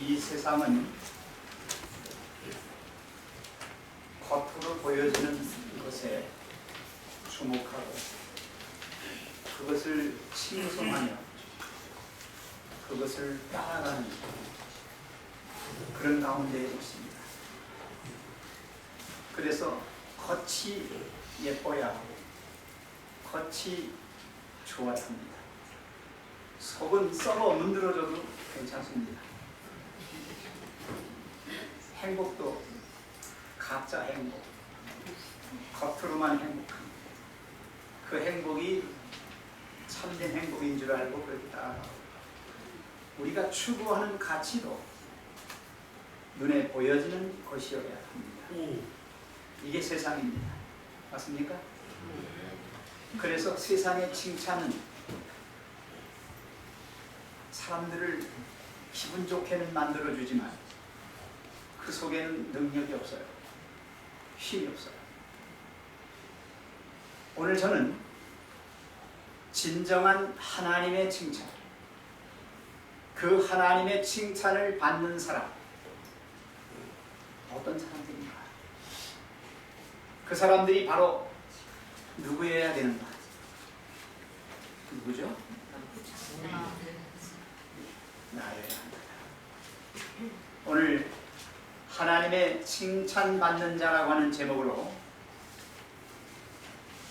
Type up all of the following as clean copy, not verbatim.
이 세상은 겉으로 보여지는 것에 주목하고 그것을 칭송하며 그것을 따라가는 그런 가운데에 있습니다. 그래서 겉이 예뻐야 하고 겉이 좋아야 합니다. 속은 썩어 문드러져도 괜찮습니다. 행복도 가짜 행복, 겉으로만 행복합니다. 그 행복이 참된 행복인 줄 알고 그렇게 따라가고 우리가 추구하는 가치도 눈에 보여지는 것이어야 합니다. 이게 세상입니다. 맞습니까? 그래서 세상의 칭찬은 사람들을 기분 좋게는 만들어주지만 그 속에는 능력이 없어요. 힘이 없어요. 오늘 저는 진정한 하나님의 칭찬, 그 하나님의 칭찬을 받는 사람, 어떤 사람들인가? 그 사람들이 바로 누구여야 되는가? 누구죠? 나여야 한다. 오늘 하나님의 칭찬받는 자라고 하는 제목으로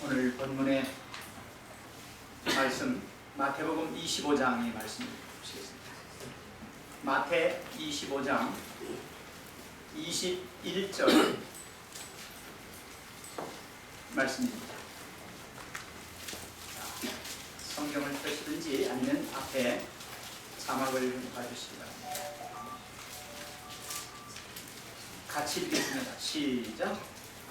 오늘 본문의 말씀 마태복음 25장의 말씀을 보시겠습니다. 마태 25장 21절 말씀입니다. 성경을 펴시든지 아니면 앞에 자막을 봐주시기 바랍니다. 같이 읽겠습니다. 시작.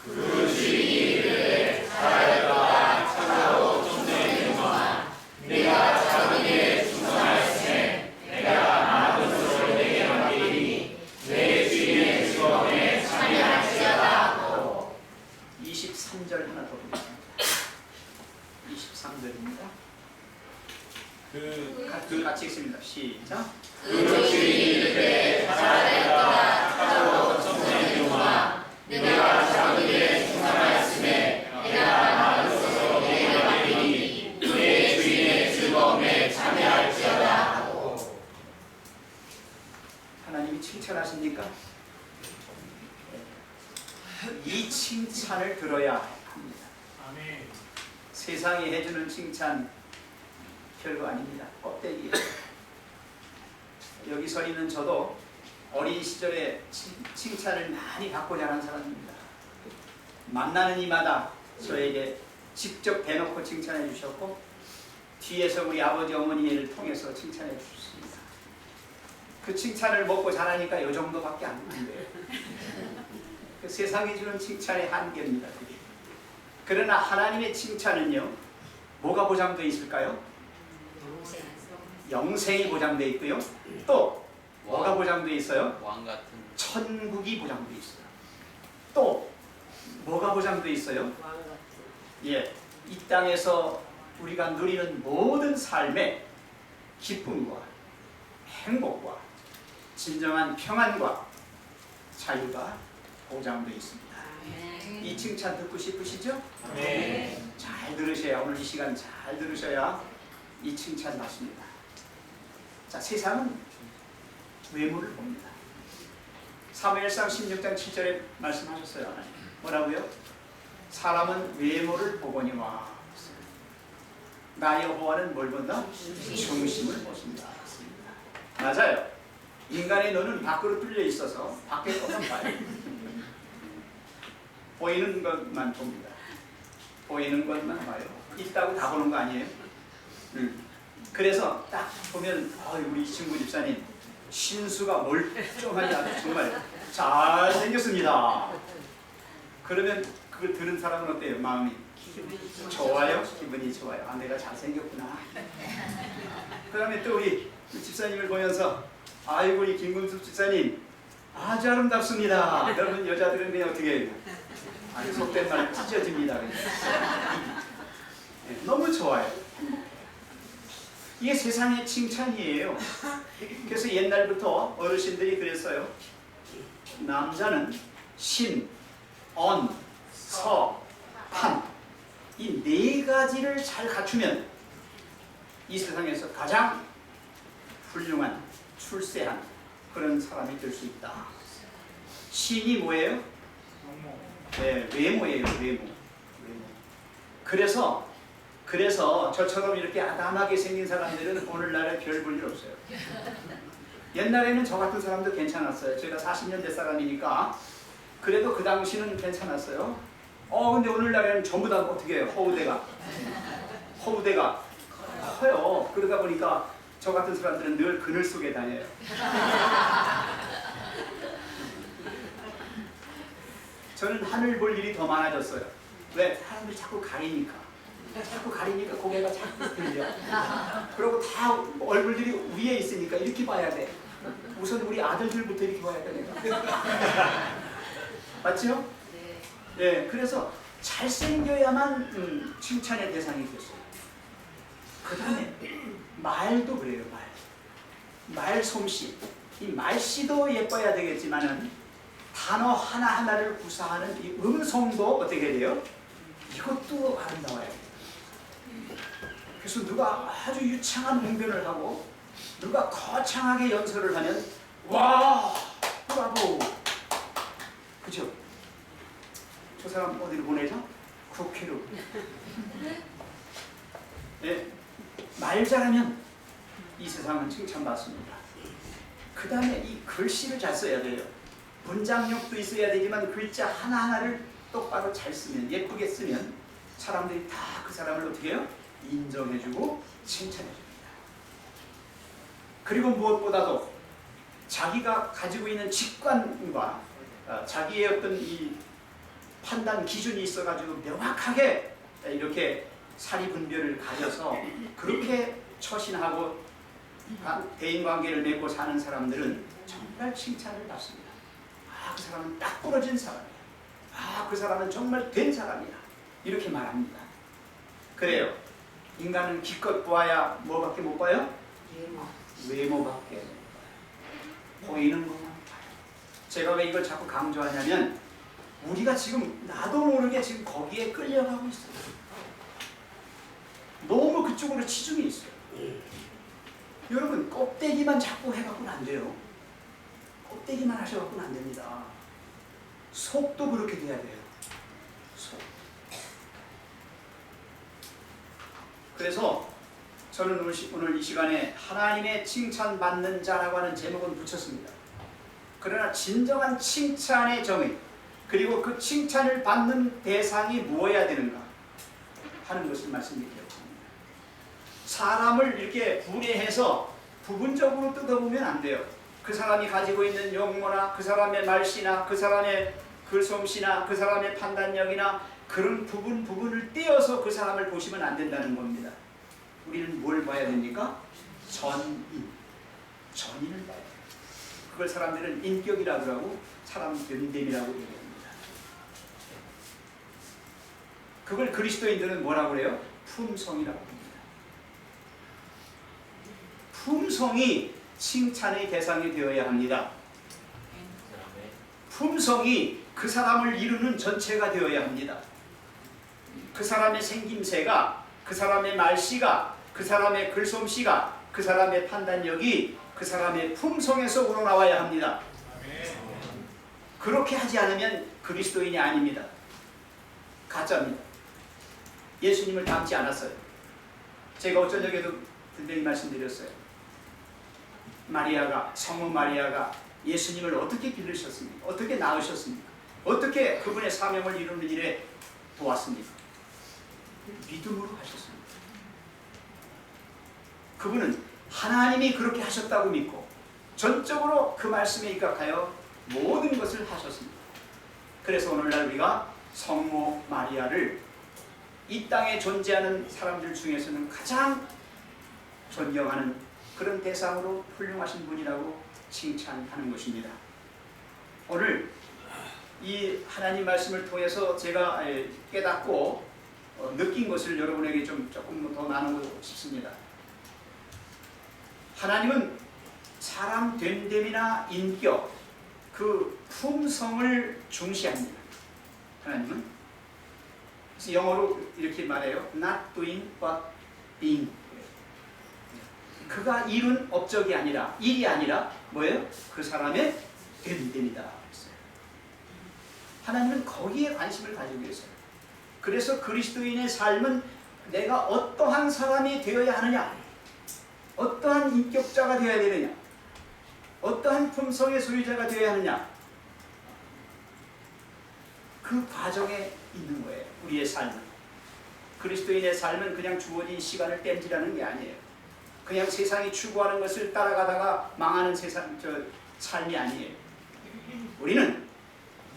그 주인이 이르되 잘하였다 착하고忠誠의 종아 네가 작은 일에 충성하였으니 내가 많은 것을 내게 맡기리니 내 주인의 즐거움에 참여할지어다 하고 23절 하나 더 보겠습니다. 23절입니다. 같이 읽습니다. 시작. 그 주인이 이르되 잘하였다 착하고忠誠의 종아 네가 작은 일에 충성하였으니 내가 많은 것을 내게 맡기리니 내 주인의 즐거움에 참여할지어다 하고 하나님이 칭찬하십니까? 이 칭찬을 들어야 합니다. 아멘. 세상이 해주는 칭찬 별거 아닙니다. 껍데기예요. 여기 서 있는 저도 어린 시절에 칭찬을 많이 받고 자란 사람입니다. 만나는 이마다 저에게 직접 대놓고 칭찬해 주셨고 뒤에서 우리 아버지 어머니를 통해서 칭찬해 주셨습니다. 그 칭찬을 먹고 자라니까 이 정도밖에 안 돼요. 그 세상이 주는 칭찬의 한계입니다. 그게. 그러나 하나님의 칭찬은요, 뭐가 보장되어 있을까요? 영생이 보장되어 있고요. 또 뭐가 보장되어 있어요? 왕 같은 천국이 보장되어 있어요. 또 뭐가 보장되어 있어요? 예, 이 땅에서 우리가 누리는 모든 삶의 기쁨과 행복과 진정한 평안과 자유가 보장되어 있습니다. 이 칭찬 듣고 싶으시죠? 네. 잘 들으셔야, 오늘 이 시간 잘 들으셔야 이 칭찬 받습니다. 자, 세상은 외모를 봅니다. 사무엘상 16장 7절에 말씀하셨어요. 하나님. 뭐라고요? 사람은 외모를 보거니와 나 여호와는 뭘 본다? 중심을 보신다. 맞아요. 인간의 눈은 밖으로 뚫려 있어서 밖에 것만 봐요. 보이는 것만 봅니다. 보이는 것만 봐요. 있다고 다 보는 거 아니에요? 그래서 딱 보면 우리 친구 집사님 신수가 멀쩡하지 아주 정말 잘생겼습니다. 그러면 그걸 들은 사람은 어때요? 마음이 좋아요? 기분이 좋아요. 아, 내가 잘생겼구나. 그 다음에 또 우리 집사님을 보면서 아이고 우리 김금숙 집사님 아주 아름답습니다. 여러분 여자들은 그냥 어떻게 해요? 아주 속된 말 찢어집니다. 너무 좋아요. 이게 세상의 칭찬이에요. 그래서 옛날부터 어르신들이 그랬어요. 남자는 신, 언, 서, 판, 이 네 가지를 잘 갖추면 이 세상에서 가장 훌륭한, 출세한 그런 사람이 될 수 있다. 신이 뭐예요? 네, 외모예요. 외모. 그래서 저처럼 이렇게 아담하게 생긴 사람들은 오늘날에 별 볼 일 없어요. 옛날에는 저 같은 사람도 괜찮았어요. 제가 40년 대 사람이니까 그래도 그 당시는 괜찮았어요. 근데 오늘날에는 전부 다 어떻게 해요? 허우대가 커요. 그러다 보니까 저 같은 사람들은 늘 그늘 속에 다녀요. 저는 하늘 볼 일이 더 많아졌어요. 왜? 사람들이 자꾸 가리니까 고개가 자꾸 들려. 그리고 다 얼굴들이 위에 있으니까 이렇게 봐야 돼. 우선 우리 아들들부터 이렇게 봐야 돼. 맞죠? 네. 그래서 잘생겨야만 칭찬의 대상이 됐어요. 그 다음에 말도 그래요. 말 솜씨. 이 말씨도 예뻐야 되겠지만은 단어 하나하나를 구사하는 이 음성도 어떻게 돼요? 이것도 아름다워야 돼요. 그래서 누가 아주 유창한 웅변을 하고 누가 거창하게 연설을 하면 와! 브라보! 그죠? 저 사람 어디로 보내죠? 국회로. 네. 말 잘하면 이 세상은 칭찬받습니다. 그 다음에 이 글씨를 잘 써야 돼요. 문장력도 있어야 되지만 글자 하나하나를 똑바로 잘 쓰면, 예쁘게 쓰면 사람들이 다 그 사람을 어떻게 해요? 인정해주고 칭찬해줍니다. 그리고 무엇보다도 자기가 가지고 있는 직관과 자기의 어떤 이 판단 기준이 있어가지고 명확하게 이렇게 사리분별을 가져서 그렇게 처신하고 대인관계를 맺고 사는 사람들은 정말 칭찬을 받습니다. 그 사람은 딱 부러진 사람이야. 그 사람은 정말 된 사람이야. 이렇게 말합니다. 그래요. 인간은 기껏 보아야 뭐밖에 못 봐요? 외모밖에 못 봐요. 보이는 것만 봐요. 제가 왜 이걸 자꾸 강조하냐면 우리가 지금 나도 모르게 지금 거기에 끌려가고 있어요. 너무 그쪽으로 치중이 있어요. 여러분 껍데기만 자꾸 해갖고는 안 돼요. 껍데기만 하셔갖고는 안 됩니다. 속도 그렇게 돼야 돼요. 속. 그래서 저는 오늘 이 시간에 하나님의 칭찬받는 자라고 하는 제목은 붙였습니다. 그러나 진정한 칭찬의 정의 그리고 그 칭찬을 받는 대상이 무엇이어야 되는가 하는 것을 말씀드리려고 합니다. 사람을 이렇게 분해해서 부분적으로 뜯어보면 안 돼요. 그 사람이 가지고 있는 용모나 그 사람의 말씨나 그 사람의 글솜씨나 그 사람의 판단력이나 그런 부분을 떼어서 그 사람을 보시면 안 된다는 겁니다. 우리는 뭘 봐야 됩니까? 전인을 봐야 돼요. 그걸 사람들은 인격이라고 하고 사람 견됨이라고 얘기합니다. 그걸 그리스도인들은 뭐라고 그래요? 품성이라고 합니다. 품성이 칭찬의 대상이 되어야 합니다. 품성이 그 사람을 이루는 전체가 되어야 합니다. 그 사람의 생김새가, 그 사람의 말씨가, 그 사람의 글솜씨가, 그 사람의 판단력이 그 사람의 품성에서 우러나와야 합니다. 그렇게 하지 않으면 그리스도인이 아닙니다. 가짜입니다. 예수님을 닮지 않았어요. 제가 어쩐 적에도 분명히 말씀드렸어요. 성모 마리아가 예수님을 어떻게 기르셨습니까? 어떻게 낳으셨습니까? 어떻게 그분의 사명을 이루는 일에 도왔습니까? 믿음으로 하셨습니다. 그분은 하나님이 그렇게 하셨다고 믿고 전적으로 그 말씀에 입각하여 모든 것을 하셨습니다. 그래서 오늘날 우리가 성모 마리아를 이 땅에 존재하는 사람들 중에서는 가장 존경하는 그런 대상으로 훌륭하신 분이라고 칭찬하는 것입니다. 오늘 이 하나님 말씀을 통해서 제가 깨닫고 느낀 것을 여러분에게 조금 더 나누고 싶습니다. 하나님은 사람 됨됨이나 인격, 그 품성을 중시합니다. 하나님은. 그래서 영어로 이렇게 말해요. Not doing but being. 그가 이룬 업적이 아니라, 일이 아니라 뭐예요? 그 사람의 됨됨이다. 그랬어요. 하나님은 거기에 관심을 가지고 계세요. 그래서 그리스도인의 삶은 내가 어떠한 사람이 되어야 하느냐, 어떠한 인격자가 되어야 되느냐, 어떠한 품성의 소유자가 되어야 하느냐, 그 과정에 있는 거예요. 우리의 삶은. 그리스도인의 삶은 그냥 주어진 시간을 땜질하는 게 아니에요. 그냥 세상이 추구하는 것을 따라가다가 망하는 삶이 아니에요. 우리는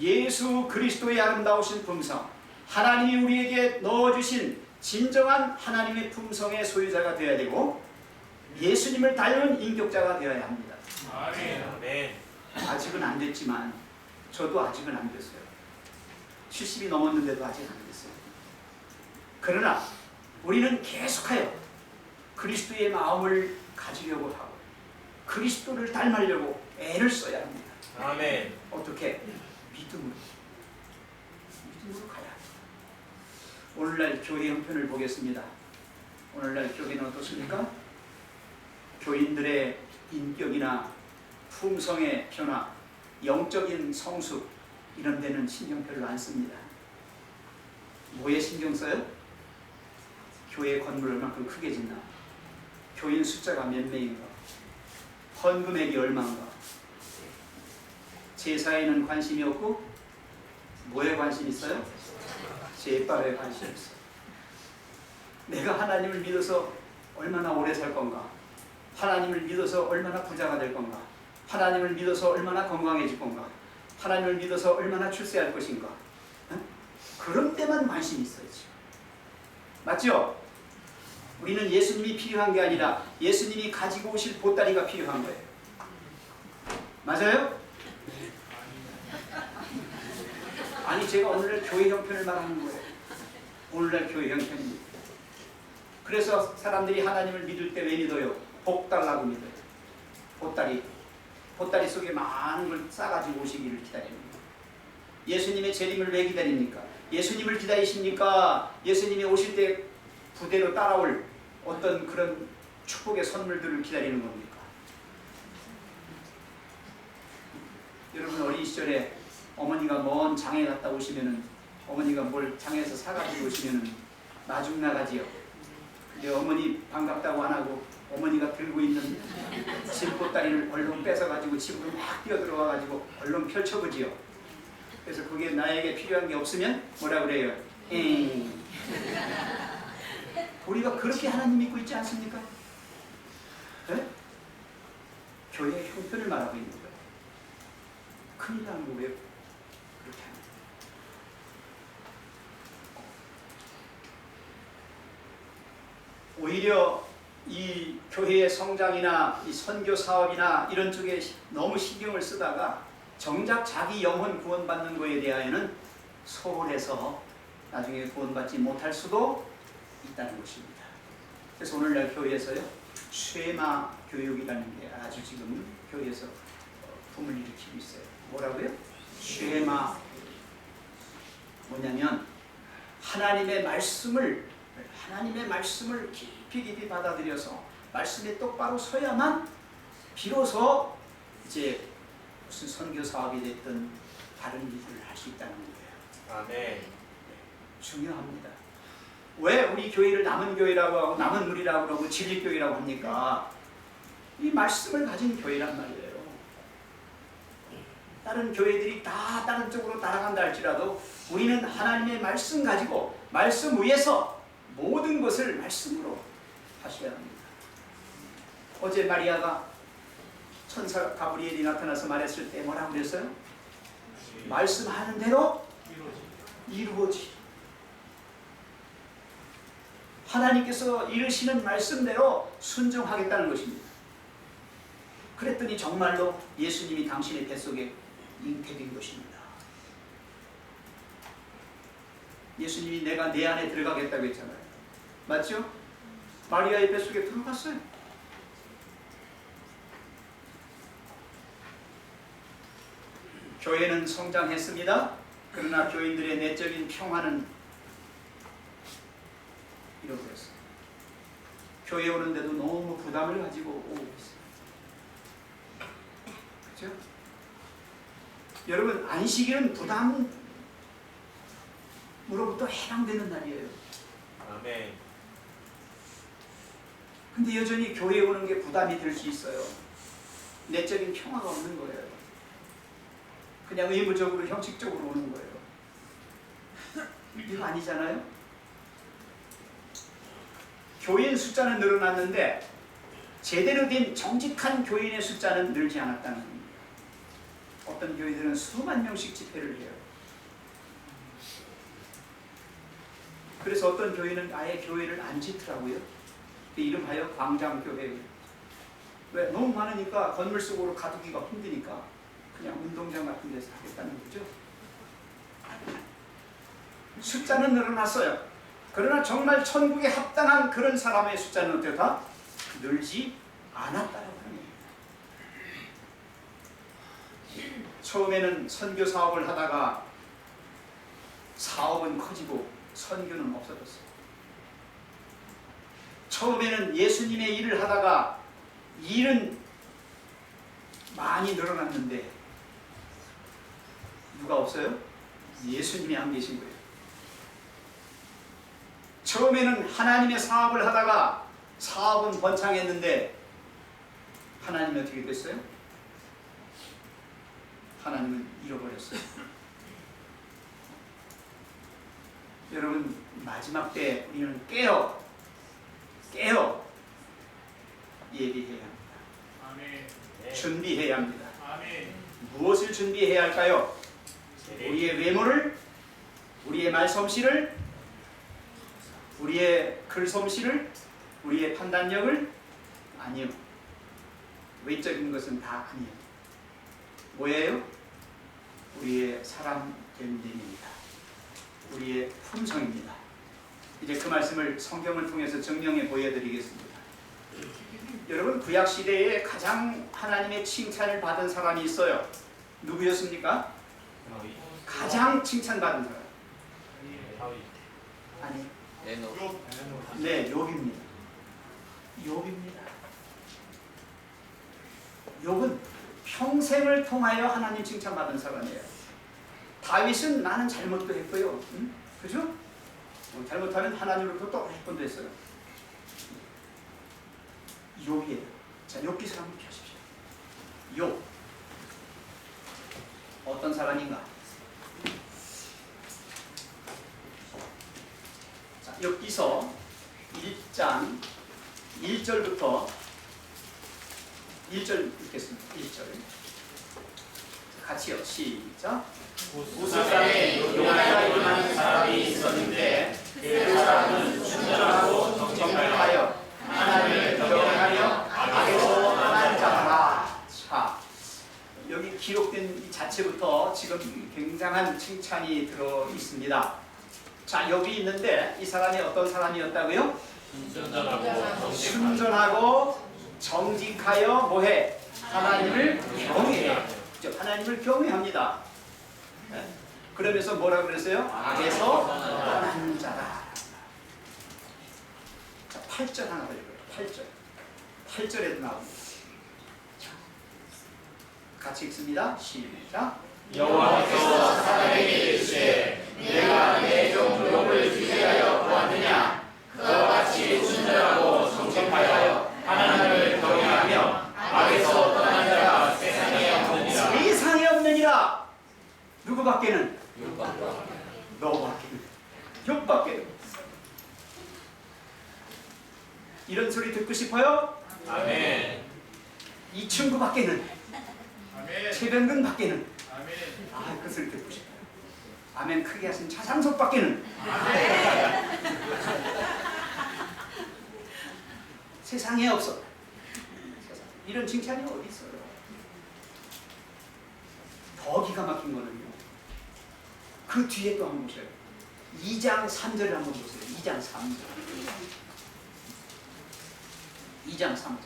예수 그리스도의 아름다우신 품성, 하나님이 우리에게 넣어주신 진정한 하나님의 품성의 소유자가 되어야 되고, 예수님을 닮은 인격자가 되어야 합니다. 아멘. 아직은 안 됐지만, 저도 아직은 안 됐어요. 70이 넘었는데도 아직 안 됐어요. 그러나 우리는 계속하여 그리스도의 마음을 가지려고 하고 그리스도를 닮으려고 애를 써야 합니다. 아멘. 어떻게? 믿음으로 가야 합니다. 오늘날 교회 형편을 보겠습니다. 오늘날 교회는 어떻습니까? 교인들의 인격이나 품성의 변화, 영적인 성숙, 이런 데는 신경 별로 안 씁니다. 뭐에 신경 써요? 교회 건물을 얼마큼 크게 짓나, 교인 숫자가 몇 명인가, 헌금액이 얼마인가. 제사에는 관심이 없고 뭐에 관심 있어요? 제밥에 관심 있어요. 내가 하나님을 믿어서 얼마나 오래 살 건가, 하나님을 믿어서 얼마나 부자가 될 건가, 하나님을 믿어서 얼마나 건강해질 건가, 하나님을 믿어서 얼마나 출세할 것인가. 그런 데만 관심이 있어야지. 맞죠? 우리는 예수님이 필요한 게 아니라 예수님이 가지고 오실 보따리가 필요한 거예요. 맞아요? 아니, 제가 오늘날 교회 형편을 말하는 거예요. 오늘날 교회 형편입니다. 그래서 사람들이 하나님을 믿을 때 왜 믿어요? 복 달라고 믿어요. 보따리 속에 많은 걸 싸가지고 오시기를 기다립니다. 예수님의 재림을 왜 기다립니까? 예수님을 기다리십니까? 예수님이 오실 때 부대로 따라올 어떤 그런 축복의 선물들을 기다리는 겁니까? 여러분, 어린 시절에 어머니가 먼 장에 갔다 오시면은, 어머니가 뭘 장에서 사가지고 오시면은 나중나가지요. 근데 어머니 반갑다고 안 하고 어머니가 들고 있는 짐보따리를 얼른 뺏어가지고 집으로 막 뛰어들어와가지고 얼른 펼쳐보지요. 그래서 그게 나에게 필요한 게 없으면 뭐라 그래요? 우리가 그렇게 하나님 믿고 있지 않습니까? 네? 교회의 형편을 말하고 있는 거예요. 큰일 나는 거 왜 그렇게 합니까? 오히려 이 교회의 성장이나 이 선교 사업이나 이런 쪽에 너무 신경을 쓰다가 정작 자기 영혼 구원받는 거에 대하여는 소홀해서 나중에 구원받지 못할 수도 있다는 것입니다. 그래서 오늘날 교회에서요, 쉐마 교육이라는 게 아주 지금 교회에서 붐을 일으키고 있어요. 뭐라고요? 쉐마. 뭐냐면 하나님의 말씀을 깊이 받아들여서 말씀에 똑바로 서야만 비로소 이제 무슨 선교 사업이 됐든 다른 일을 할 수 있다는 거예요. 아멘. 중요합니다. 왜 우리 교회를 남은 교회라고 하고 남은 무리라고 하고 진리교회라고 합니까? 이 말씀을 가진 교회란 말이에요. 다른 교회들이 다 다른 쪽으로 따라간다 할지라도 우리는 하나님의 말씀 가지고 말씀 위에서 모든 것을 말씀으로 하셔야 합니다. 어제 마리아가 천사 가브리엘이 나타나서 말했을 때 뭐라고 그랬어요? 말씀하는 대로 이루어지. 하나님께서 이르시는 말씀대로 순종하겠다는 것입니다. 그랬더니 정말로 예수님이 당신의 뱃속에 잉태된 것입니다. 예수님이 내가 내 안에 들어가겠다고 했잖아요. 맞죠? 마리아의 뱃속에 들어갔어요. 교회는 성장했습니다. 그러나 교인들의 내적인 평화는 잃어버렸어요. 교회 오는데도 너무 부담을 가지고 오고 있어요. 그렇죠? 여러분, 안식일은 부담으로부터 해방되는 날이에요. 아멘. 근데 여전히 교회에 오는 게 부담이 될 수 있어요. 내적인 평화가 없는 거예요. 그냥 의무적으로 형식적으로 오는 거예요. 이거 아니잖아요? 교인 숫자는 늘어났는데 제대로 된 정직한 교인의 숫자는 늘지 않았다는 겁니다. 어떤 교회들은 수만 명씩 집회를 해요. 그래서 어떤 교회는 아예 교회를 안 짓더라고요. 이름하여 광장교회. 왜? 너무 많으니까 건물 속으로 가두기가 힘드니까 그냥 운동장 같은 데서 하겠다는 거죠. 숫자는 늘어났어요. 그러나 정말 천국에 합당한 그런 사람의 숫자는 어떻다? 늘지 않았다라고 합니다. 처음에는 선교 사업을 하다가 사업은 커지고 선교는 없어졌어요. 처음에는 예수님의 일을 하다가 일은 많이 늘어났는데 누가 없어요? 예수님이 안 계신 거예요. 처음에는 하나님의 사업을 하다가 사업은 번창했는데 하나님이 어떻게 됐어요? 하나님은 잃어버렸어요. 여러분, 마지막 때 우리는 깨어 예비해야 합니다. 아멘. 준비해야 합니다. 아멘. 무엇을 준비해야 할까요? 우리의 외모를, 우리의 말솜씨를, 우리의 글솜씨를, 우리의 판단력을? 아니요. 외적인 것은 다 아니에요. 뭐예요? 우리의 사람됨됨입니다. 우리의 품성입니다. 이제 그 말씀을 성경을 통해서 증명해 보여드리겠습니다. 여러분, 구약시대에 가장 하나님의 칭찬을 받은 사람이 있어요. 누구였습니까? 가장 칭찬받은 사람. 아니, 네, 욥입니다. 욥입니다. 욥은 평생을 통하여 하나님 칭찬받은 사람이에요. 다윗은 나는 잘못도 했고요. 응? 그죠? 잘못하면 하나님으로부터 또 할 뻔도 했어요. 욥이에요. 자, 욥기서 한번 펴십시오. 욥. 어떤 사람인가? 자, 욥기서 1장 1절부터 1절 읽겠습니다. 1절. 같이요. 시작. 우스산에 요나라는 사람이 있었는데 그 사람은 순전하고 정직하여 하나님을 경외하며 악에서 떠난 자라. 자, 여기 기록된 이 자체부터 지금 굉장한 칭찬이 들어 있습니다. 자, 여기 있는데 이 사람이 어떤 사람이었다고요? 순전하고 정직하여 뭐해? 하나님을 경외해. 하나님을 경외합니다. 네? 그러면서 뭐라 그랬어요? 악에서 떠난 자라. 자, 8절 하나 더 읽어요. 8절에도 나옵니다. 자, 같이 읽습니다. 시작. 여호와께서 사람에게 이르시되 내가 내 종 욥을 기대하여 보았느냐 그와 같이 순전하고 정직하여 하나님을 경외하며 악에서 떠난 자가 세상에 없느니라. 세상에 없느니라. 누구밖에는? 너밖에는. 욥밖에는. 이런 소리 듣고 싶어요? 아멘. 이 친구밖에는. 아멘. 최병근밖에는. 아멘. 아, 그 소리 듣고 싶어요. 아멘 크게 하신 차상석밖에는. 세상에 없어. 이런 칭찬이 어디 있어요? 더 기가 막힌 거는요. 그 뒤에 또 한번 보세요. 2장 3절을 한번 보세요. 2장 3절. 2장 3절.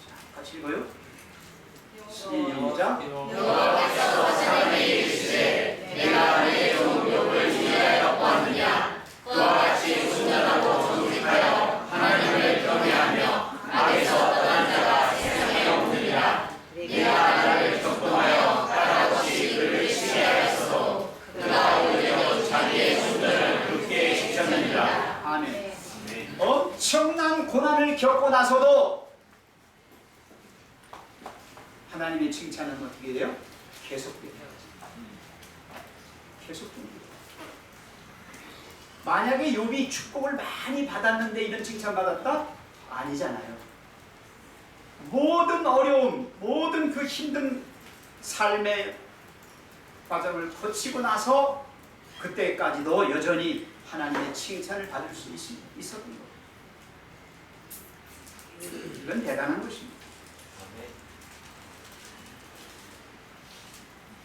자, 같이 읽어요. 시작. 여호와께서 사람에게 이르시되 내가 내 종 욥을 주의하여 보았느냐 그와 같이 순전하고 정직하여 하나님을 경외하며 악에서 떠난 자가 세상에 없느니라. 내가 나를 격동하여 까닭없이 그를 시기하였어도 그가 오히려 자기의 순전을 굳게 지켰느니라. 아멘. 엄청난 고난을 겪고 나서도 하나님의 칭찬은 어떻게 돼요? 계속돼요. 계속됩니다. 만약에 욥이 축복을 많이 받았는데 이런 칭찬 받았다? 아니잖아요. 모든 어려움, 모든 그 힘든 삶의 과정을 거치고 나서 그때까지도 여전히 하나님의 칭찬을 받을 수 있었던 거예요. 이건 대단한 것입니다.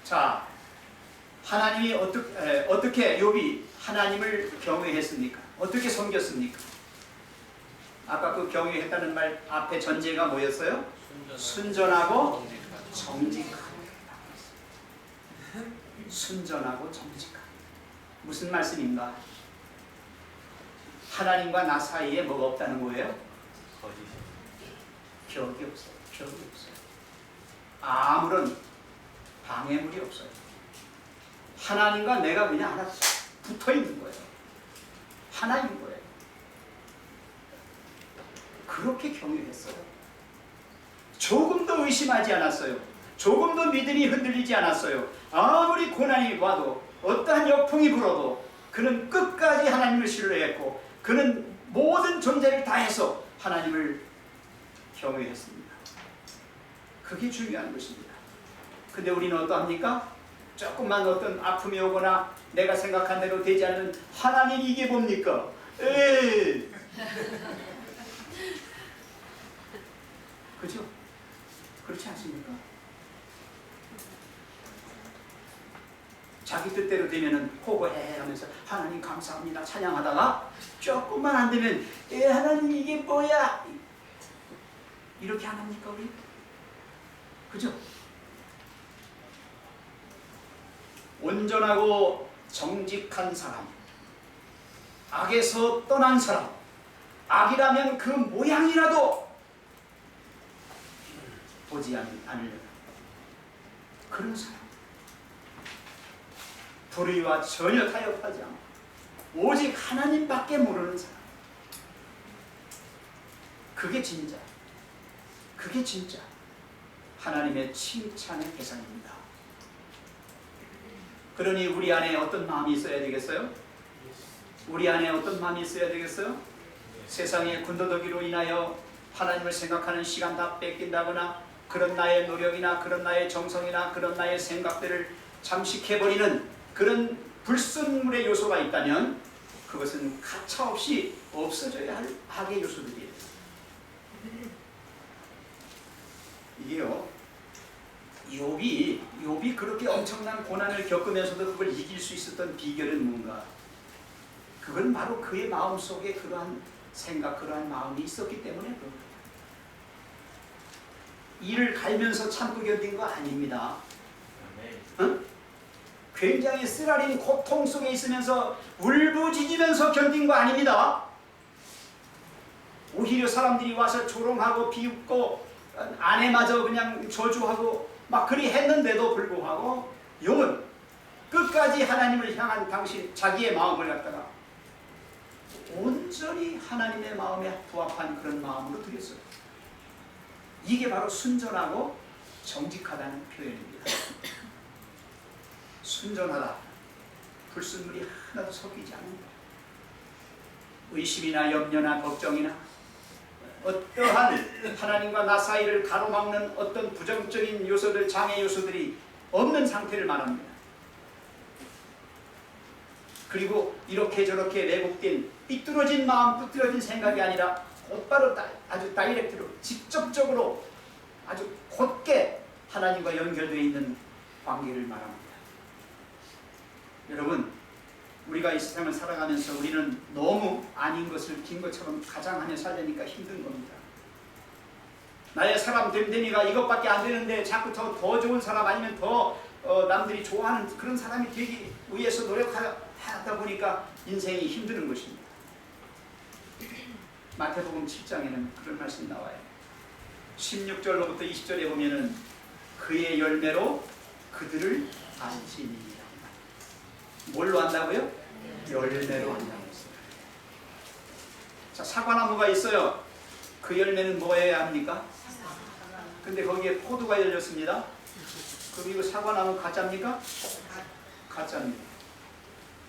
자, 하나님이 어떻게 욥이 하나님을 경외했습니까? 어떻게 섬겼습니까? 아까 그 경외했다는 말 앞에 전제가 뭐였어요? 순전하고 정직한. 순전하고 정직한. 무슨 말씀인가? 하나님과 나 사이에 뭐가 없다는 거예요? 벽이 없어요. 벽이 없어요. 아무런 방해물이 없어요. 하나님과 내가 그냥 하나 붙어 있는 거예요. 하나인 거예요. 그렇게 경외했어요. 조금도 의심하지 않았어요. 조금도 믿음이 흔들리지 않았어요. 아무리 고난이 와도 어떠한 역풍이 불어도 그는 끝까지 하나님을 신뢰했고 그는 모든 존재를 다해서 하나님을 경외했습니다. 그게 중요한 것입니다. 근데 우리는 어떠합니까? 조금만 어떤 아픔이 오거나 내가 생각한 대로 되지 않으면 하나님 이게 뭡니까? 에이! 그죠? 그렇지 않습니까? 자기 뜻대로 되면은 호호해 하면서 하나님 감사합니다 찬양하다가 조금만 안 되면 하나님 이게 뭐야? 이렇게 안 합니까 우리? 그죠? 온전하고 정직한 사람, 악에서 떠난 사람, 악이라면 그 모양이라도 보지 않으려는 그런 사람, 불의와 전혀 타협하지 않고 오직 하나님밖에 모르는 사람, 그게 진짜 하나님의 칭찬의 대상입니다. 그러니 우리 안에 어떤 마음이 있어야 되겠어요? 우리 안에 어떤 마음이 있어야 되겠어요? 세상의 군더더기로 인하여 하나님을 생각하는 시간 다 뺏긴다거나 그런 나의 노력이나 그런 나의 정성이나 그런 나의 생각들을 잠식해버리는 그런 불순물의 요소가 있다면 그것은 가차없이 없어져야 할 악의 요소들이에요. 이게요, 욥이 그렇게 엄청난 고난을 겪으면서도 그걸 이길 수 있었던 비결은 뭔가? 그건 바로 그의 마음속에 그러한 생각, 그러한 마음이 있었기 때문에 그렇습니다. 이를 갈면서 참고 견딘 거 아닙니다. 응? 굉장히 쓰라린 고통 속에 있으면서 울부짖으면서 견딘 거 아닙니다. 오히려 사람들이 와서 조롱하고 비웃고 아내마저 그냥 저주하고 막 그리 했는데도 불구하고 욥은 끝까지 하나님을 향한 당신 자기의 마음을 갖다가 온전히 하나님의 마음에 부합한 그런 마음으로 드렸어요. 이게 바로 순전하고 정직하다는 표현입니다. 순전하다. 불순물이 하나도 섞이지 않는다. 의심이나 염려나 걱정이나 어떠한 하나님과 나 사이를 가로막는 어떤 부정적인 요소들, 장애 요소들이 없는 상태를 말합니다. 그리고 이렇게 저렇게 왜곡된 삐뚤어진 마음, 삐뚤어진 생각이 아니라 곧바로 아주 다이렉트로 직접적으로 아주 곧게 하나님과 연결되어 있는 관계를 말합니다. 여러분, 우리가 이 세상을 살아가면서 우리는 너무 아닌 것을 긴 것처럼 가장하며 살려니까 힘든 겁니다. 나의 사람 됨됨이가 이것밖에 안 되는데 자꾸 더 좋은 사람 아니면 더 남들이 좋아하는 그런 사람이 되기 위해서 노력하다 보니까 인생이 힘드는 것입니다. 마태복음 7장에는 그런 말씀이 나와요. 16절로부터 20절에 보면은 그의 열매로 그들을 알지니라. 뭘로 안다고요? 열매로 안다고 했어요. 자, 사과나무가 있어요. 그 열매는 뭐여야 합니까? 근데 거기에 포도가 열렸습니다. 그럼 이거 사과나무 가짜입니까? 가짜입니다.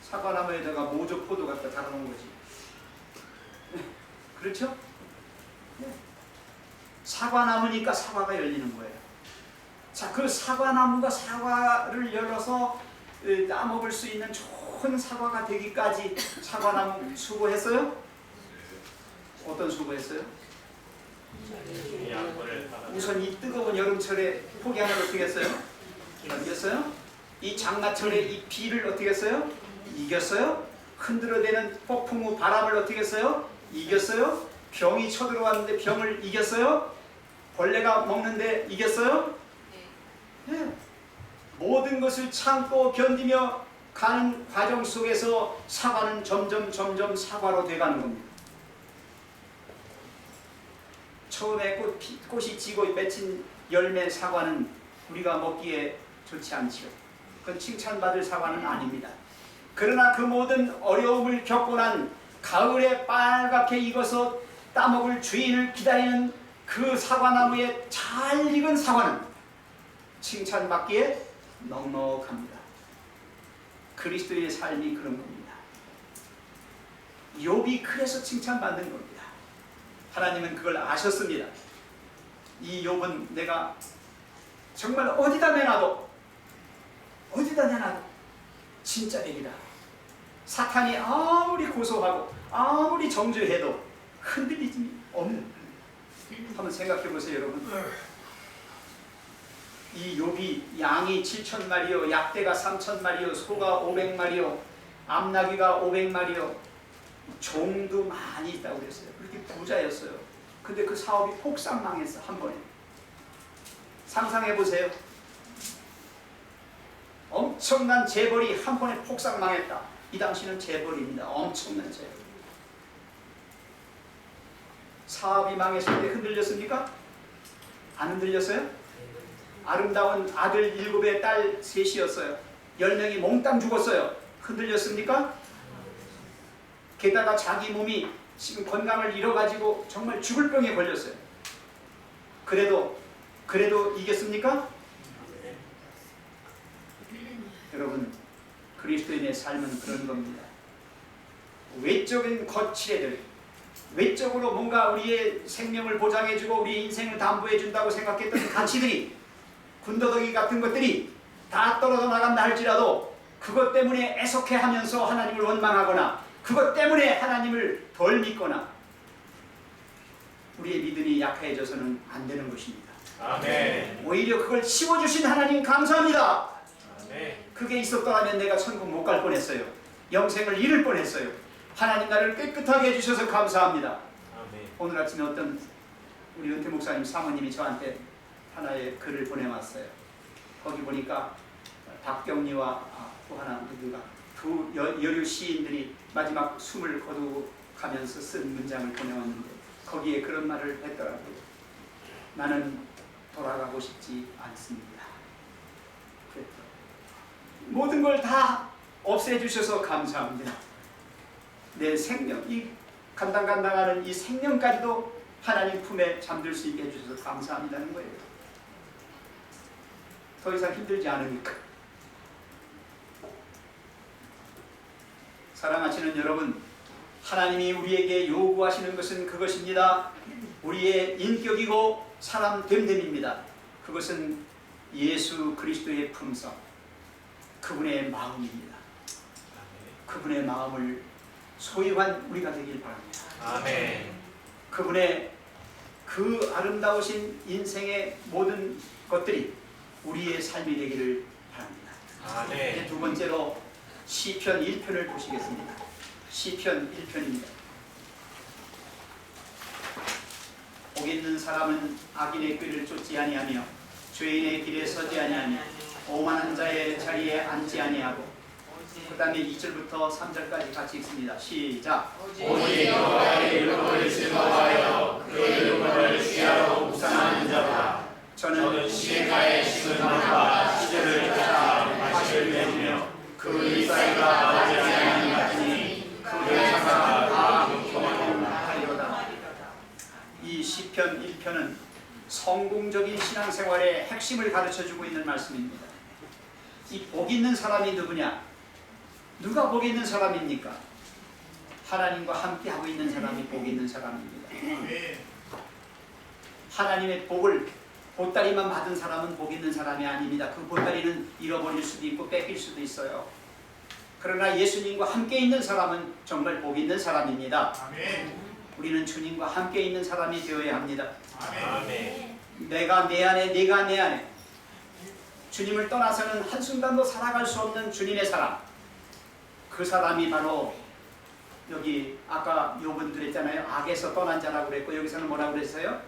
사과나무에다가 모조 포도 갖다 달아놓은 거지. 그렇죠? 사과나무니까 사과가 열리는 거예요. 자, 그 사과나무가 사과를 열어서 따먹을 수 있는 좋은 사과가 되기까지 사과나무 수고했어요? 어떤 수고했어요? 우선 이 뜨거운 여름철에 폭염을 어떻게 했어요? 이겼어요? 이 장마철에 이 비를 어떻게 했어요? 이겼어요? 흔들어대는 폭풍 후 바람을 어떻게 했어요? 이겼어요? 병이 쳐들어왔는데 병을 이겼어요? 벌레가 먹는데 이겼어요? 네. 모든 것을 참고 견디며 가는 과정 속에서 사과는 점점 사과로 돼가는 겁니다. 처음에 꽃이 지고 맺힌 열매 사과는 우리가 먹기에 좋지 않지요. 그건 칭찬받을 사과는 아닙니다. 그러나 그 모든 어려움을 겪고 난 가을에 빨갛게 익어서 따먹을 주인을 기다리는 그 사과나무에 잘 익은 사과는 칭찬받기에 넉넉합니다. 그리스도의 삶이 그런 겁니다. 욥이 그래서 칭찬받는 겁니다. 하나님은 그걸 아셨습니다. 이 욥은 내가 정말 어디다 내놔도 진짜 백이다. 사탄이 아무리 고소하고 아무리 정죄해도 흔들리지 없는. 한번 생각해 보세요, 여러분. 이 욥이 양이 7,000마리요, 약대가 3,000마리요, 소가 500마리요, 암나귀가 500마리요, 종도 많이 있다고 그랬어요. 그렇게 부자였어요. 근데 그 사업이 폭삭 망했어, 한 번에. 상상해 보세요. 엄청난 재벌이 한 번에 폭삭 망했다. 이 당시는 재벌입니다. 엄청난 재벌. 사업이 망했을 때 흔들렸습니까? 안 흔들렸어요? 아름다운 아들 7에 딸 3이었어요. 10명이 몽땅 죽었어요. 흔들렸습니까? 게다가 자기 몸이 지금 건강을 잃어가지고 정말 죽을 병에 걸렸어요. 그래도 이겼습니까? 여러분, 그리스도인의 삶은 그런 겁니다. 외적인 거칠애들, 외적으로 뭔가 우리의 생명을 보장해주고 우리의 인생을 담보해준다고 생각했던 가치들이, 군더더기 같은 것들이 다 떨어져 나간다 할지라도 그것 때문에 애석해하면서 하나님을 원망하거나 그것 때문에 하나님을 덜 믿거나 우리의 믿음이 약해져서는 안 되는 것입니다. 아멘. 오히려 그걸 씌워주신 하나님 감사합니다. 아멘. 그게 있었더라면 내가 천국 못 갈 뻔했어요. 영생을 잃을 뻔했어요. 하나님 나를 깨끗하게 해주셔서 감사합니다. 아멘. 오늘 아침에 어떤 우리 은퇴 목사님 사모님이 저한테 하나의 글을 보내왔어요. 거기 보니까 박경리와 또 하나 누구가 두 여류 시인들이 마지막 숨을 거두가면서 쓴 문장을 보내왔는데 거기에 그런 말을 했더라고요. 나는 돌아가고 싶지 않습니다. 그랬죠. 모든 걸 다 없애주셔서 감사합니다. 내 생명, 이 간당간당하는 이 생명까지도 하나님 품에 잠들 수 있게 해주셔서 감사합니다는 거예요. 더 이상 힘들지 않으니까. 사랑하시는 여러분, 하나님이 우리에게 요구하시는 것은 그것입니다. 우리의 인격이고 사람 됨됨입니다. 그것은 예수 그리스도의 품성, 그분의 마음입니다. 그분의 마음을 소유한 우리가 되길 바랍니다. 아멘. 그분의 그 아름다우신 인생의 모든 것들이 우리의 삶이 되기를 바랍니다. 아멘. 두 번째로 시편 1편을 보시겠습니다. 시편 1편입니다. 거기 있는 사람은 악인의 꾀를 쫓지 아니하며 죄인의 길에 서지 아니하며 오만한 자의 자리에 앉지 아니하고. 그 다음에 2절부터 3절까지 같이 읽습니다. 시작. 오직 여호와의 율법을 즐거워하여 그 율법을 취하러 묵상하는 자보다 저는 시냇가에 심은 나무가 시절을 따라 과실을 맺으며 그 잎사귀가 마르지 아니하는 같으니 그 열차가 다 경험하리로다. 이 시편 1편은 성공적인 신앙생활의 핵심을 가르쳐주고 있는 말씀입니다. 이 복 있는 사람이 누구냐? 누가 복 있는 사람입니까? 하나님과 함께 하고 있는 사람이 복 있는 사람입니다. 하나님의 복을 보따리만 받은 사람은 복 있는 사람이 아닙니다. 그 보따리는 잃어버릴 수도 있고 뺏길 수도 있어요. 그러나 예수님과 함께 있는 사람은 정말 복 있는 사람입니다. 우리는 주님과 함께 있는 사람이 되어야 합니다. 내가 내 안에, 네가 내 안에. 주님을 떠나서는 한순간도 살아갈 수 없는 주님의 사람. 그 사람이 바로 여기 아까 요번 드렸잖아요. 악에서 떠난 자라고 그랬고 여기서는 뭐라고 그랬어요?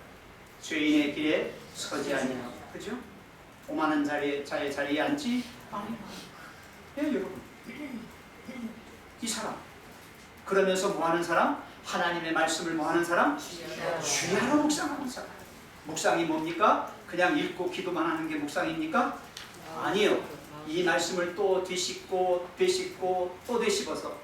죄인의 길에 서지 아니하고. 그죠? 오만한 자의 자리에 앉지 아니하고. 예, 여러분. 이 사람. 그러면서 뭐하는 사람? 하나님의 말씀을 뭐하는 사람? 주야로 묵상하는 사람. 묵상이 뭡니까? 그냥 읽고 기도만 하는 게 묵상입니까? 아니요. 이 말씀을 또 되씹고 또 되씹어서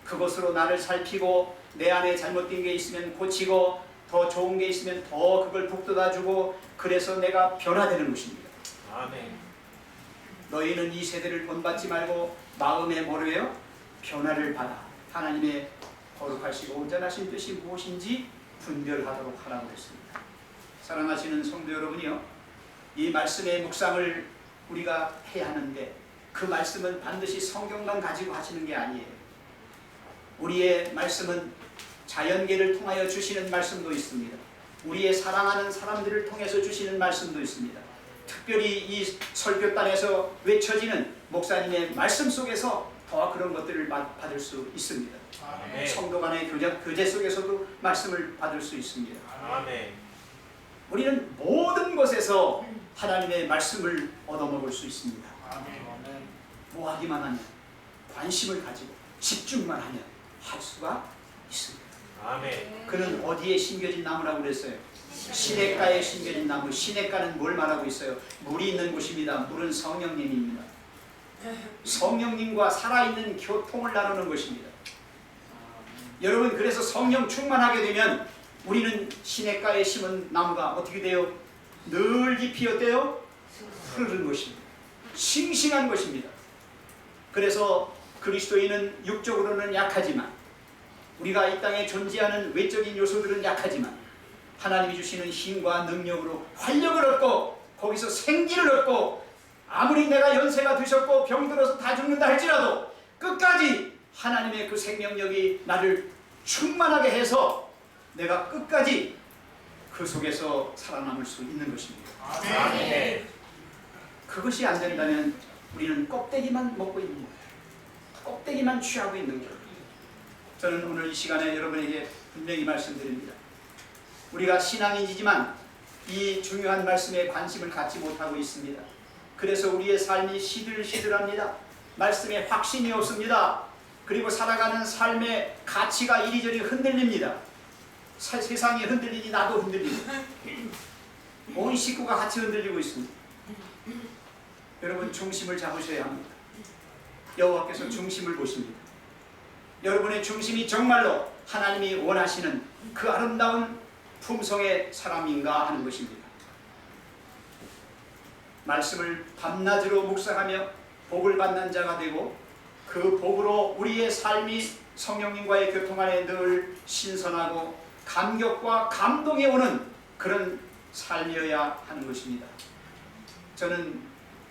그것으로 나를 살피고 내 안에 잘못된 게 있으면 고치고 더 좋은 게 있으면 더 그걸 북돋아주고 그래서 내가 변화되는 것입니다. 아멘. 너희는 이 세대를 본받지 말고 마음에 뭐래요? 변화를 받아 하나님의 거룩하시고 온전하신 뜻이 무엇인지 분별하도록 하라고 했습니다. 사랑하시는 성도 여러분이요, 이 말씀의 묵상을 우리가 해야 하는데 그 말씀은 반드시 성경만 가지고 하시는 게 아니에요. 우리의 말씀은 자연계를 통하여 주시는 말씀도 있습니다. 우리의 사랑하는 사람들을 통해서 주시는 말씀도 있습니다. 특별히 이 설교단에서 외쳐지는 목사님의 말씀 속에서 더 그런 것들을 받을 수 있습니다. 아멘. 성도 간의 교제 속에서도 말씀을 받을 수 있습니다. 아멘. 우리는 모든 것에서 하나님의 말씀을 얻어먹을 수 있습니다. 뭐 하기만 하면, 관심을 가지고 집중만 하면 할 수가 있습니다. 아멘. 그는 어디에 심겨진 나무라고 그랬어요? 시냇가에 심겨진 나무. 시냇가는 뭘 말하고 있어요? 물이 있는 곳입니다. 물은 성령님입니다. 성령님과 살아있는 교통을 나누는 것입니다. 여러분, 그래서 성령 충만하게 되면 우리는 시냇가에 심은 나무가 어떻게 돼요? 늘 잎이 어때요? 흐르는 것입니다. 싱싱한 것입니다. 그래서 그리스도인은 육적으로는 약하지만, 우리가 이 땅에 존재하는 외적인 요소들은 약하지만 하나님이 주시는 힘과 능력으로 활력을 얻고 거기서 생기를 얻고, 아무리 내가 연세가 드셨고 병들어서 다 죽는다 할지라도 끝까지 하나님의 그 생명력이 나를 충만하게 해서 내가 끝까지 그 속에서 살아남을 수 있는 것입니다. 아멘. 그것이 안 된다면 우리는 껍데기만 먹고 있는 거예요. 껍데기만 취하고 있는 거예요. 저는 오늘 이 시간에 여러분에게 분명히 말씀드립니다. 우리가 신앙인이지만 이 중요한 말씀에 관심을 갖지 못하고 있습니다. 그래서 우리의 삶이 시들시들합니다. 말씀에 확신이 없습니다. 그리고 살아가는 삶의 가치가 이리저리 흔들립니다. 세상이 흔들리니 나도 흔들리고 온 식구가 같이 흔들리고 있습니다. 여러분, 중심을 잡으셔야 합니다. 여호와께서 중심을 보십니다. 여러분의 중심이 정말로 하나님이 원하시는 그 아름다운 품성의 사람인가 하는 것입니다. 말씀을 밤낮으로 묵상하며 복을 받는 자가 되고 그 복으로 우리의 삶이 성령님과의 교통 안에 늘 신선하고 감격과 감동이 오는 그런 삶이어야 하는 것입니다. 저는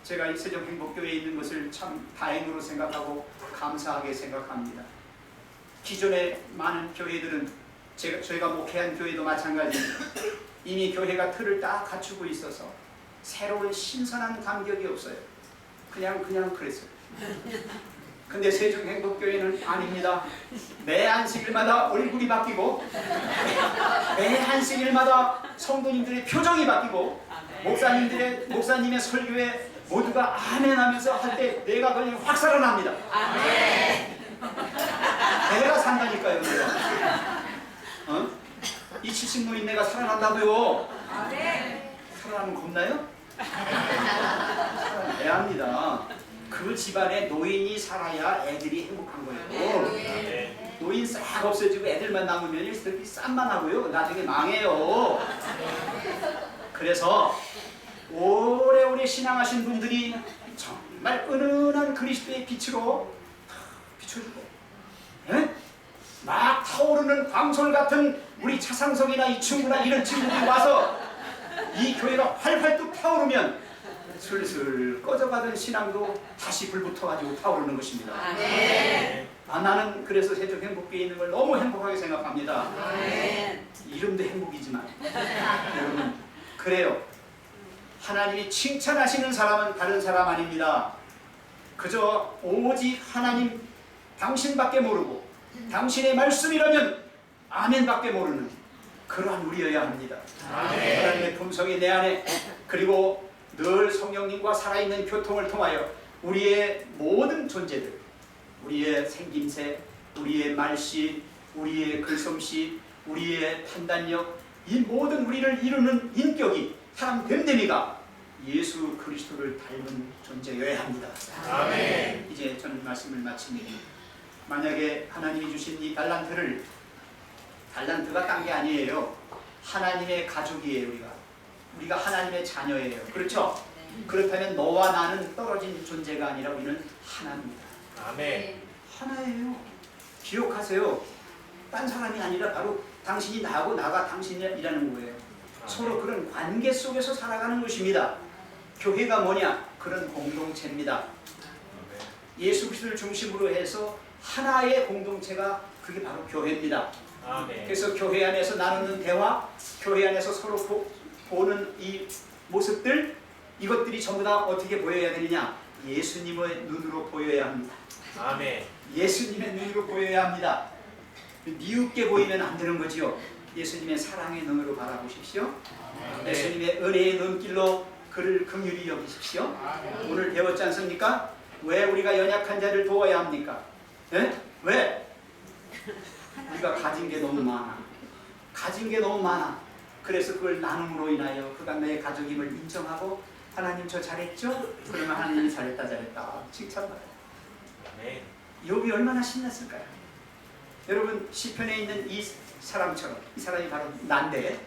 제가 이 세종행복교회에 있는 것을 참 다행으로 생각하고 감사하게 생각합니다. 기존의 많은 교회들은 저희가 목회한 교회도 마찬가지입니다. 이미 교회가 틀을 딱 갖추고 있어서 새로운 신선한 감격이 없어요. 그냥 그랬어요. 근데 세종행복교회는 아닙니다. 매 안식일마다 얼굴이 바뀌고 매 안식일마다 성도님들의 표정이 바뀌고 목사님의 설교에 모두가 아멘하면서 할 때 내가 그냥 확 살아납니다. 내가 산다니까요. 내가. 이 70노인 내가 살아난다고요. 살아나면 겁나요? 살아나야 합니다. 그 집안에 노인이 살아야 애들이 행복한 거예요. 아멘. 노인 싹 없어지고 애들만 남으면 이렇게 쌈만 하고요. 나중에 망해요. 그래서 오래오래 신앙하신 분들이 정말 은은한 그리스도의 빛으로 비춰주고, 예? 막 타오르는 광솔 같은 우리 차상석이나 이 친구나 이런 친구들이 와서 이 교회가 활활 뚝 타오르면 슬슬 꺼져가던 신앙도 다시 불붙어가지고 타오르는 것입니다. 나는 그래서 세종행복교회에 있는 걸 너무 행복하게 생각합니다. 이름도 행복이지만 여러분, 그래요. 하나님이 칭찬하시는 사람은 다른 사람 아닙니다. 그저 오직 하나님 당신밖에 모르고 당신의 말씀이라면 아멘밖에 모르는 그러한 우리여야 합니다. 하나님의 품성이 내 안에, 그리고 늘 성령님과 살아있는 교통을 통하여 우리의 모든 존재들, 우리의 생김새, 우리의 말씨, 우리의 글솜씨, 우리의 판단력, 이 모든 우리를 이루는 인격이, 사람 됨됨이가 예수 그리스도를 닮은 존재여야 합니다. 아멘. 이제 저는 말씀을 마칩니다. 만약에 하나님이 주신 이 달란트가 딴 게 아니에요. 하나님의 가족이에요. 우리가 하나님의 자녀예요. 그렇죠? 그렇다면 너와 나는 떨어진 존재가 아니라 우리는 하나입니다. 아멘. 하나예요. 기억하세요. 딴 사람이 아니라 바로 당신이 나하고 나가 당신이라는 거예요. 서로 그런 관계 속에서 살아가는 것입니다. 교회가 뭐냐? 그런 공동체입니다. 예수 그리스도를 중심으로 해서 하나의 공동체가 그게 바로 교회입니다. 아멘. 그래서 교회 안에서 나누는 대화, 교회 안에서 서로 보는 이 모습들, 이것들이 전부 다 어떻게 보여야 되느냐? 예수님의 눈으로 보여야 합니다. 아멘. 예수님의 눈으로 보여야 합니다. 미흡게 보이면 안 되는 거지요. 예수님의 사랑의 눈으로 바라보십시오. 예수님의 은혜의 눈길로 그를 긍휼히 여기십시오. 오늘 배웠지 않습니까? 왜 우리가 연약한 자를 도와야 합니까? 네? 왜? 우리가 가진 게 너무 많아. 그래서 그걸 나눔으로 인하여 그가 내 가족임을 인정하고, 하나님 저 잘했죠? 그러면 하나님이 잘했다 칭찬받아요. 아멘. 욥이 얼마나 신났을까요? 여러분, 시편에 있는 이 사람처럼, 이 사람이 바로 난데,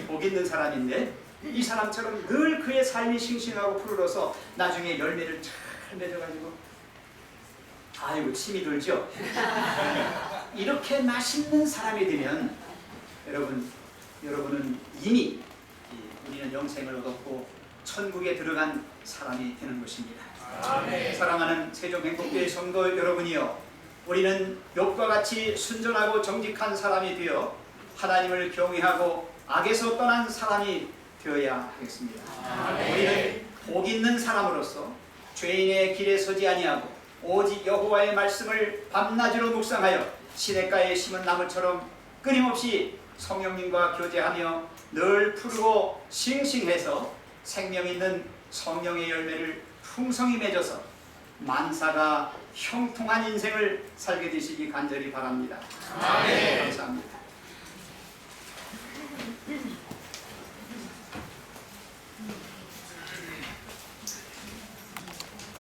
복 있는 사람인데, 이 사람처럼 늘 그의 삶이 싱싱하고 푸르러서 나중에 열매를 잘 맺어가지고, 아이고 침이 돌죠? 이렇게 맛있는 사람이 되면 여러분은 이미 우리는 영생을 얻었고 천국에 들어간 사람이 되는 것입니다. 아멘. 사랑하는 세종행복교회 성도 여러분이요, 우리는 욥과 같이 순전하고 정직한 사람이 되어 하나님을 경외하고 악에서 떠난 사람이 되어야 하겠습니다. 우리는 복 있는 사람으로서 죄인의 길에 서지 아니하고 오직 여호와의 말씀을 밤낮으로 묵상하여 시냇가에 심은 나무처럼 끊임없이 성령님과 교제하며 늘 푸르고 싱싱해서 생명 있는 성령의 열매를 풍성히 맺어서 만사가 형통한 인생을 살게 되시기 간절히 바랍니다. 아멘. 감사합니다.